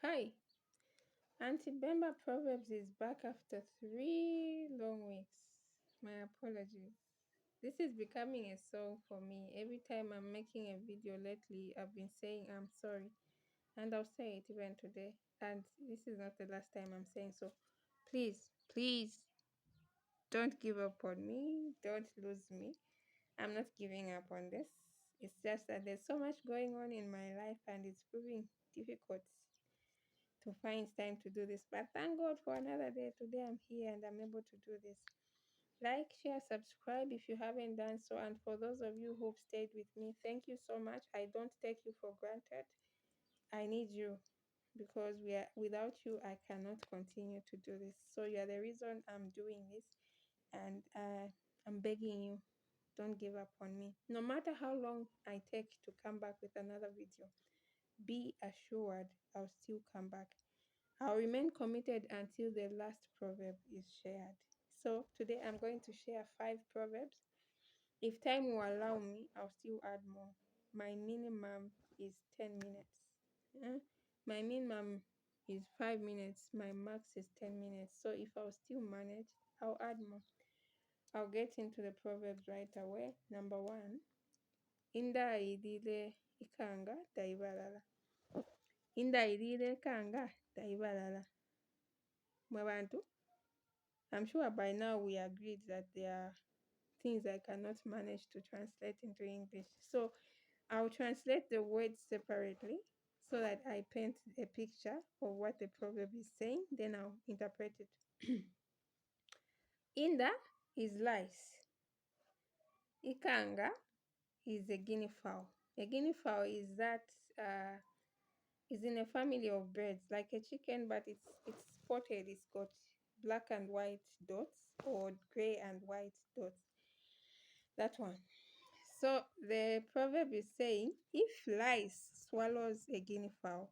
Hi, Auntie Bemba Proverbs is back after 3 long weeks. My apologies. This is becoming a song for me. Every time I'm making a video lately, I've been saying I'm sorry, and I'll say it even today. And this is not the last time I'm saying so. Please, don't give up on me. Don't lose me. I'm not giving up on this. It's just that there's so much going on in my life, and it's proving difficult to find time to do this. But thank God for another day. Today I'm here and I'm able to do this. Like, share, subscribe if you haven't done so. And for those of you who've stayed with me, thank you so much. I don't take you for granted. I need you because without you, I cannot continue to do this. So you are the reason I'm doing this, and I'm begging you, don't give up on me. No matter how long I take to come back with another video, be assured I'll still come back. I'll remain committed until the last proverb is shared. So today I'm going to share 5 proverbs. If time will allow me, I'll still add more. My minimum is 10 minutes. Eh? My minimum is 5 minutes. My max is 10 minutes. So if I'll still manage, I'll add more. I'll get into the proverbs right away. Number 1. Inda ilile kanga taibalala. Inda ilile kanga taibalala. Mwabantu, I'm sure by now we agreed that there are things I cannot manage to translate into English. So I'll translate the words separately so that I paint a picture of what the proverb is saying, then I'll interpret it. Inda is lice. Ikanga is a guinea fowl. A guinea fowl is is in a family of birds like a chicken, but it's spotted. It's got black and white dots or gray and white dots. That one. So the proverb is saying if lice swallows a guinea fowl,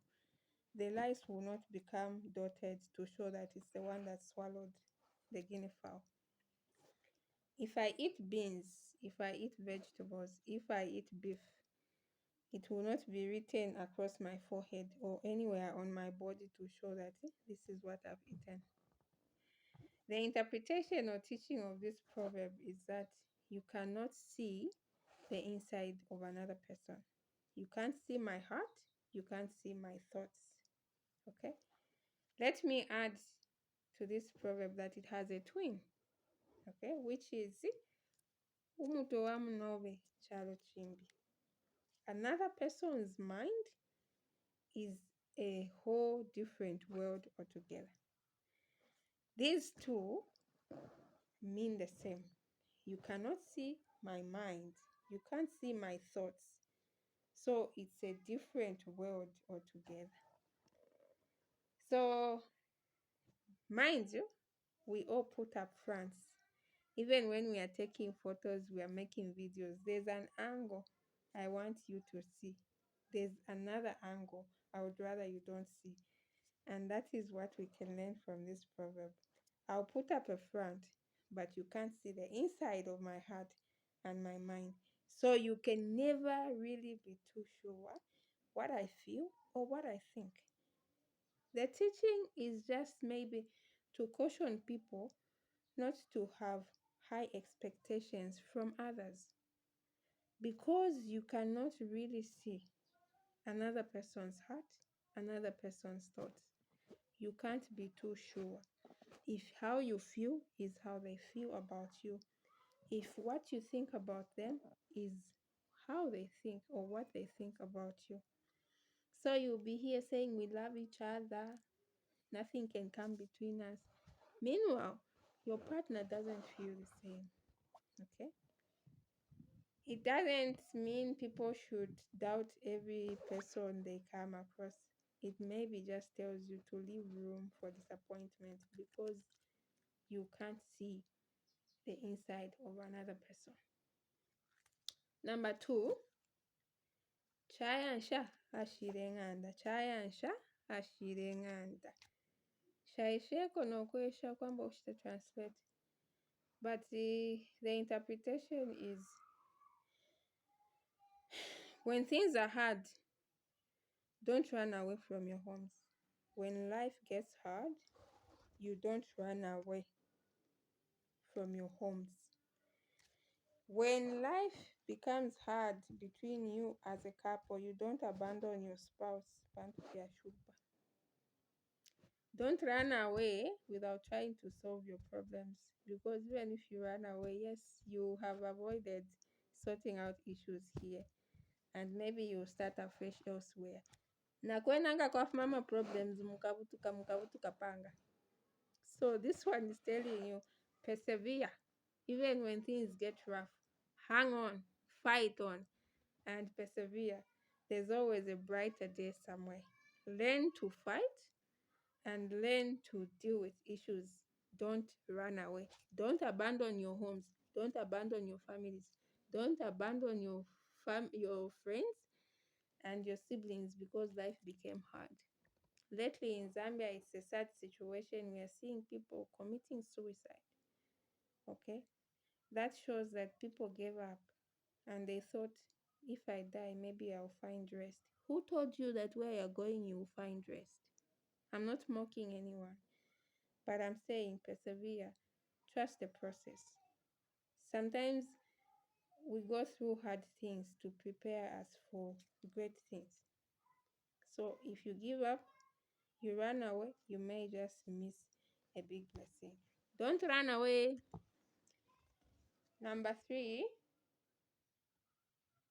the lice will not become dotted to show that it's the one that swallowed the guinea fowl. If I eat beans, if I eat vegetables, if I eat beef, it will not be written across my forehead or anywhere on my body to show that this is what I've eaten. The interpretation or teaching of this proverb is that you cannot see the inside of another person. You can't see my heart, you can't see my thoughts. Okay? Let me add to this proverb that it has a twin, okay, which is umuto wa mnobe chalo chimbi. Another person's mind is a whole different world altogether. These two mean the same. You cannot see my mind, you can't see my thoughts. So it's a different world altogether. So, mind you, we all put up fronts. Even when we are taking photos, we are making videos, there's an angle I want you to see. There's another angle I would rather you don't see. And that is what we can learn from this proverb. I'll put up a front, but you can't see the inside of my heart and my mind. So you can never really be too sure what I feel or what I think. The teaching is just maybe to caution people not to have high expectations from others because you cannot really see another person's heart, another person's thoughts. You can't be too sure. If how you feel is how they feel about you, if what you think about them is how they think or what they think about you. So you'll be here saying we love each other, nothing can come between us. Meanwhile, your partner doesn't feel the same. Okay? It doesn't mean people should doubt every person they come across. It maybe just tells you to leave room for disappointment because you can't see the inside of another person. Number 2, cayansha ashile ng'anda. Cayansha ashile ng'anda. Shaisheko nokwesha kwamba ushita translate. But the interpretation is when things are hard, don't run away from your homes. when life gets hard, you don't run away from your homes. When life becomes hard between you as a couple, you don't abandon your spouse. Don't run away without trying to solve your problems, because even if you run away, yes, you have avoided sorting out issues here, and maybe you start afresh elsewhere. Na kwenanga kwa mama problems mukabutuka panga. So this one is telling you, persevere even when things get rough. Hang on, fight on, and persevere. There's always a brighter day somewhere. Learn to fight and learn to deal with issues. Don't run away. Don't abandon your homes. Don't abandon your families. Don't abandon your friends and your siblings because life became hard. Lately in Zambia, it's a sad situation. We are seeing people committing suicide. Okay? That shows that people gave up and they thought, if I die, maybe I'll find rest. Who told you that where you're going, you will find rest? I'm not mocking anyone, but I'm saying persevere, trust the process. Sometimes we go through hard things to prepare us for great things. So if you give up, you run away, you may just miss a big blessing. Don't run away. Number 3,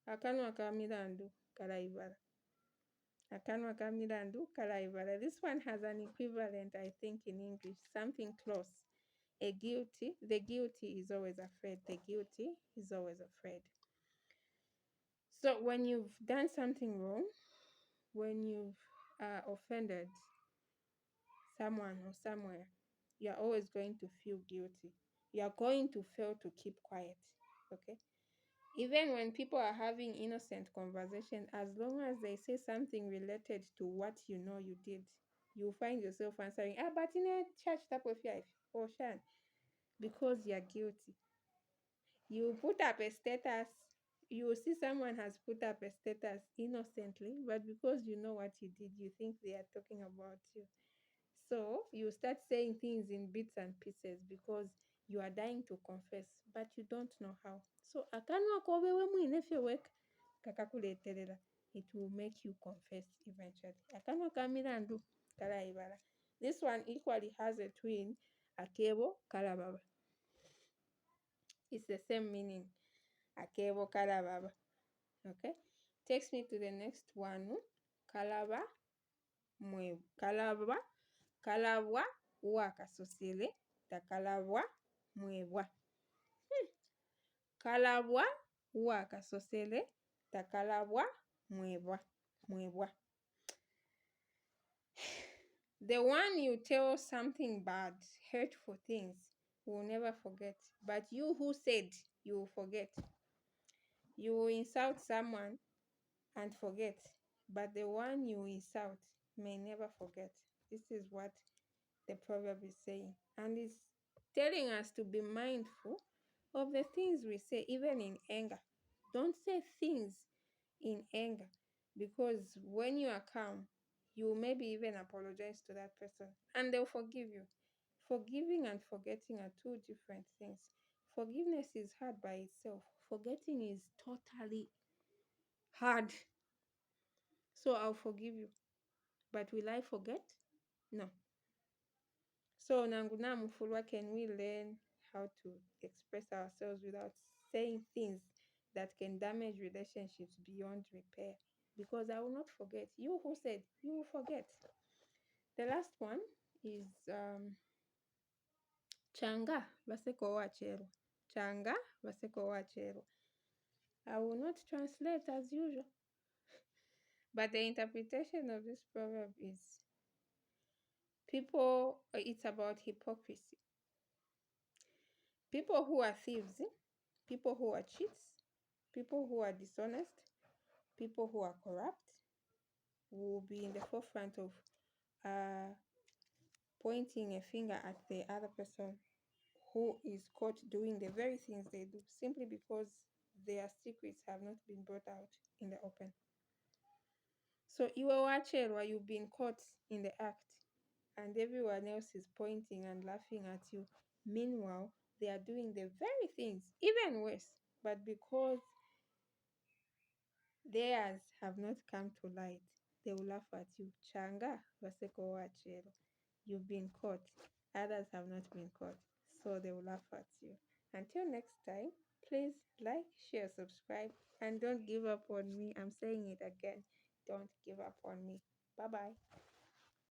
akanwa ka mirandu kalaibala. Akanwa ka mirandu kalaibala. This one has an equivalent, I think, in English, something close. The guilty is always afraid. The guilty is always afraid. So when you've done something wrong, when you've offended someone or somewhere, you're always going to feel guilty. You're going to fail to keep quiet. Okay? Even when people are having innocent conversation, as long as they say something related to what you know you did, you find yourself answering, but in a church type of life, or shan, because you're guilty. You put up a status, you will see someone has put up a status innocently, but because you know what you did, you think they are talking about you. So you start saying things in bits and pieces because you are dying to confess, but you don't know how. So akanwa kobewe mwinefyeweka kakakuleterera. It will make you confess eventually. Akanwa kamirandu kalaibala. This one equally has a twin, akebo kalabwa. It's the same meaning. Akebo kalabwa. Okay? Takes me to the next one. Kalabwa mwebwa. Kalabwa uwakasosele takalabwa mwebwa. Kalabwa uwakasosele takalabwa mwebwa. The one you tell something bad, hurtful things, will never forget. But you who said, you will forget. You will insult someone and forget. But the one you insult may never forget. This is what the proverb is saying. And it's telling us to be mindful of the things we say, even in anger. Don't say things in anger, because when you are calm, you maybe even apologize to that person and they'll forgive you. Forgiving and forgetting are two different things. Forgiveness is hard by itself. Forgetting is totally hard. So I'll forgive you. But will I forget? No. So Nanguna Mufulwa, can we learn how to express ourselves without saying things that can damage relationships beyond repair? Because I will not forget. You who said, you will forget. The last one is Changa Baseko Wachero. Changa Baseko Wachero. I will not translate as usual. But the interpretation of this proverb is it's about hypocrisy. People who are thieves, people who are cheats, people who are dishonest, people who are corrupt will be in the forefront of pointing a finger at the other person who is caught doing the very things they do, simply because their secrets have not been brought out in the open. So iwe wacherwa, you've been caught in the act. and everyone else is pointing and laughing at you. Meanwhile, they are doing the very things, even worse. But because theirs have not come to light, they will laugh at you. Changa, waseko wachero. You've been caught. Others have not been caught. So they will laugh at you. Until next time, please like, share, subscribe, and don't give up on me. I'm saying it again. Don't give up on me. Bye bye.